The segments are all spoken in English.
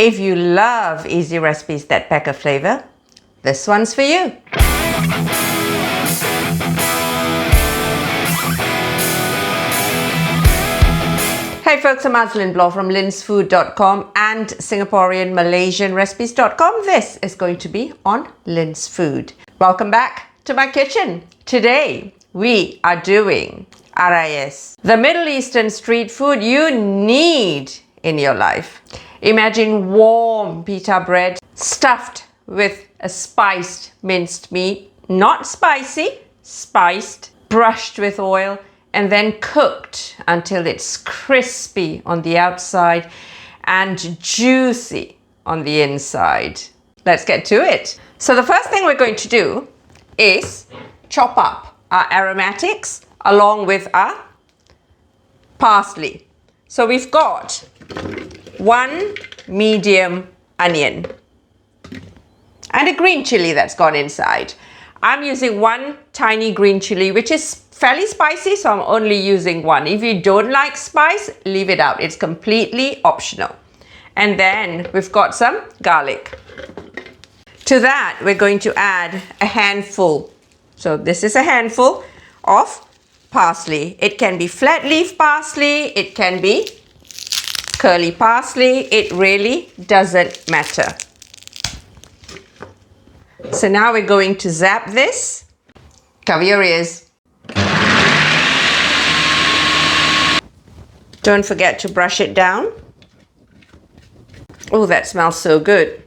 If you love easy recipes that pack a flavor, this one's for you. Hey folks, I'm Maslin Blow from linsfood.com and Singaporean Malaysian recipes.com. This is going to be on Lin's Food. Welcome back to my kitchen. Today we are doing Arayes, the Middle Eastern street food you need in your life. Imagine warm pita bread stuffed with a spiced minced meat, not spicy, spiced, brushed with oil, and then cooked until it's crispy on the outside and juicy on the inside. Let's get to it. So the first thing we're going to do is chop up our aromatics along with our parsley. So we've got 1 medium onion and a green chilli that's gone inside. I'm using 1 tiny green chilli, which is fairly spicy, so I'm only using 1. If you don't like spice, leave it out. It's completely optional. And then we've got some garlic. To that, we're going to add a handful. So this is a handful of parsley. It can be flat leaf parsley, it can be curly parsley. It really doesn't matter. So now we're going to zap this. Cover your ears. Don't forget to brush it down. Oh, that smells so good.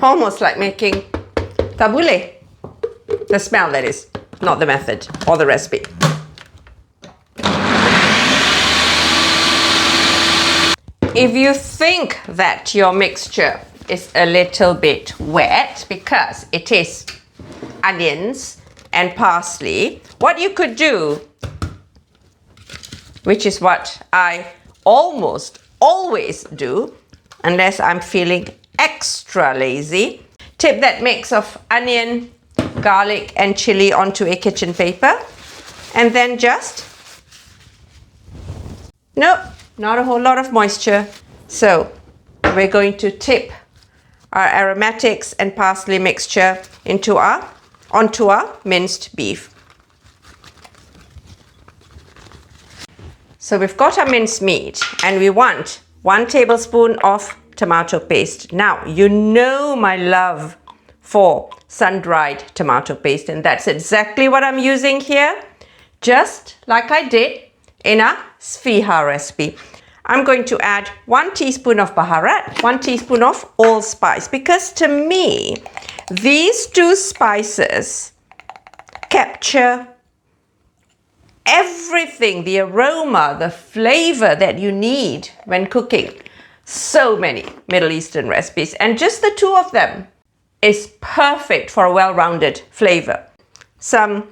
Almost like making tabbouleh. The smell, that is, not the method or the recipe. If you think that your mixture is a little bit wet because it is onions and parsley, what you could do, which is what I almost always do, unless I'm feeling extra lazy, tip that mix of onion, garlic and chili onto a kitchen paper and then just, nope, not a whole lot of moisture. So we're going to tip our aromatics and parsley mixture onto our minced beef. So we've got our minced meat and we want 1 tablespoon of tomato paste. Now, you know my love for sun-dried tomato paste, and that's exactly what I'm using here, just like I did in a sfiha recipe. I'm going to add 1 teaspoon of baharat, 1 teaspoon of allspice, because to me, these 2 spices capture everything, the aroma, the flavor that you need when cooking so many Middle Eastern recipes, and just the 2 of them is perfect for a well-rounded flavor. Some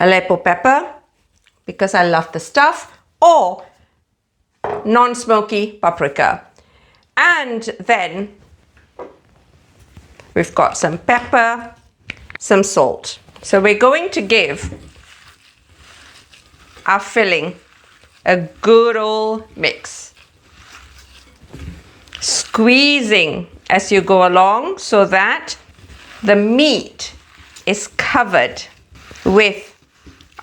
Aleppo pepper, because I love the stuff, or non-smoky paprika. And then we've got some pepper, some salt. So we're going to give our filling a good old mix. Squeezing as you go along so that the meat is covered with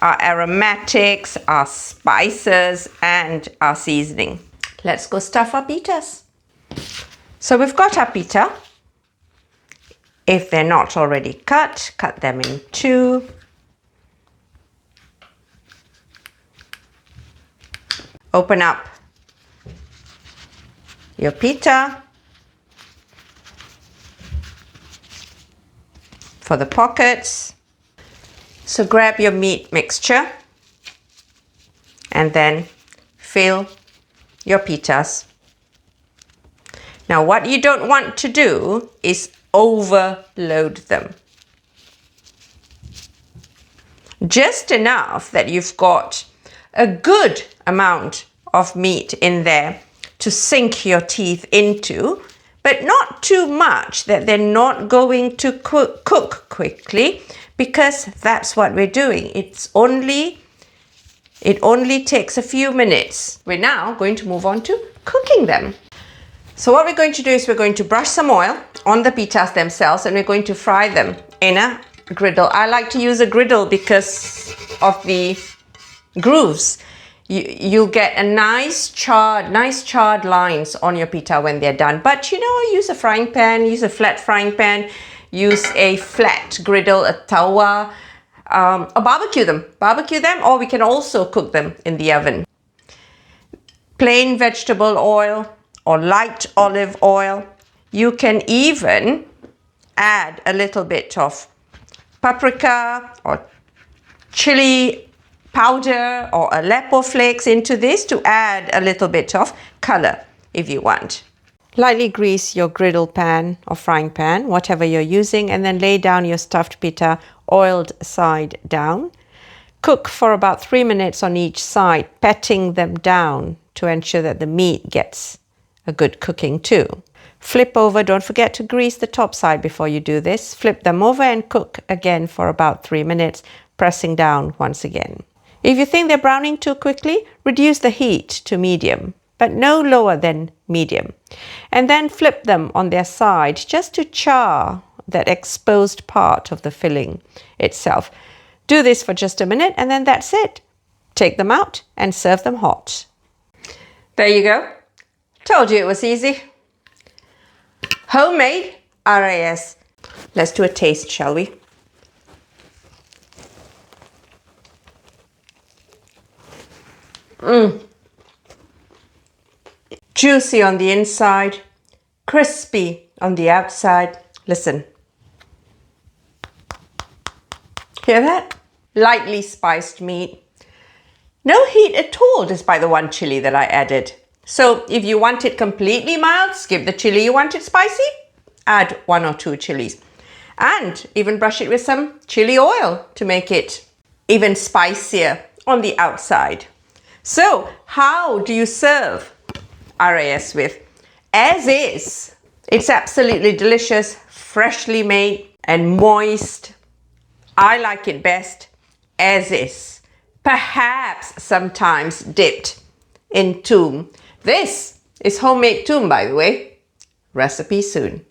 our aromatics, our spices and our seasoning. Let's go stuff our pitas. So we've got our pita. If they're not already cut them in 2. Open up your pita for the pockets. So grab your meat mixture and then fill your pitas. Now what you don't want to do is overload them. Just enough that you've got a good amount of meat in there to sink your teeth into, but not too much that they're not going to cook quickly, because that's what we're doing. It only takes a few minutes. We're now going to move on to cooking them. So what we're going to do is we're going to brush some oil on the pitas themselves and we're going to fry them in a griddle. I like to use a griddle because of the grooves. You'll get a nice charred lines on your pita when they're done. But you know, use a frying pan, use a flat frying pan, use a flat griddle, a tawa, or barbecue them, or we can also cook them in the oven. Plain vegetable oil or light olive oil. You can even add a little bit of paprika or chili powder or Aleppo flakes into this to add a little bit of color if you want. Lightly grease your griddle pan or frying pan, whatever you're using, and then lay down your stuffed pita oiled side down. Cook for about 3 minutes on each side, patting them down to ensure that the meat gets a good cooking too. Flip over, don't forget to grease the top side before you do this. Flip them over and cook again for about 3 minutes, pressing down once again. If you think they're browning too quickly, reduce the heat to medium, but no lower than medium. And then flip them on their side just to char that exposed part of the filling itself. Do this for just a minute and then that's it. Take them out and serve them hot. There you go. Told you it was easy. Homemade Arayes. Let's do a taste, shall we? Juicy on the inside, crispy on the outside. Listen. Hear that? Lightly spiced meat. No heat at all, despite the one chili that I added. So if you want it completely mild, skip the chili. You want it spicy? Add 1 or 2 chilies. And even brush it with some chili oil to make it even spicier on the outside. So how do you serve Arayes with? As is. It's absolutely delicious, freshly made and moist. I like it best as is. Perhaps sometimes dipped in toom. This is homemade toom, by the way. Recipe soon.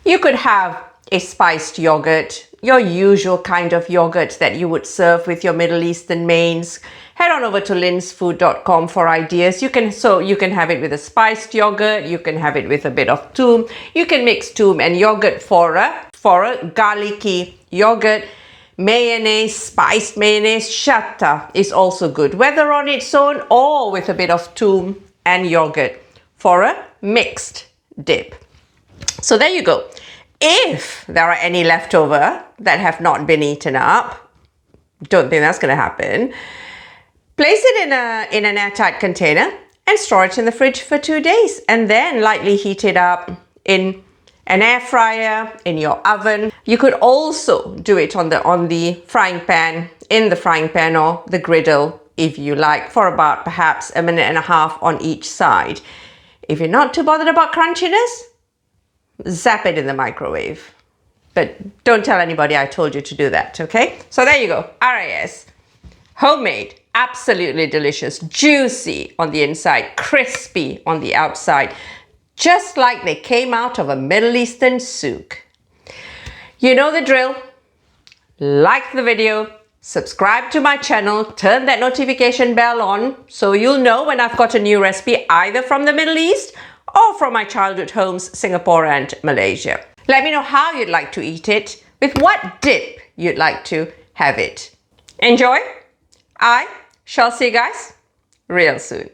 You could have a spiced yogurt, your usual kind of yogurt that you would serve with your Middle Eastern mains. Head on over to linsfood.com for ideas. You can have it with a spiced yogurt. You can have it with a bit of toom. You can mix toom and yogurt for a garlicky yogurt. Mayonnaise, spiced mayonnaise, shatta is also good, whether on its own or with a bit of toom and yogurt for a mixed dip. So there you go. If there are any leftover that have not been eaten up, don't think that's going to happen, place it in an airtight container and store it in the fridge for 2 days and then lightly heat it up in an air fryer, in your oven. You could also do it on the frying pan, in the frying pan or the griddle if you like, for about perhaps 1.5 minutes on each side. If you're not too bothered about crunchiness, zap it in the microwave. But don't tell anybody I told you to do that, okay? So there you go, Arayes. Homemade, absolutely delicious, juicy on the inside, crispy on the outside. Just like they came out of a Middle Eastern souk. You know the drill. Like the video, subscribe to my channel, turn that notification bell on so you'll know when I've got a new recipe either from the Middle East or from my childhood homes, Singapore and Malaysia. Let me know how you'd like to eat it, with what dip you'd like to have it. Enjoy. I shall see you guys real soon.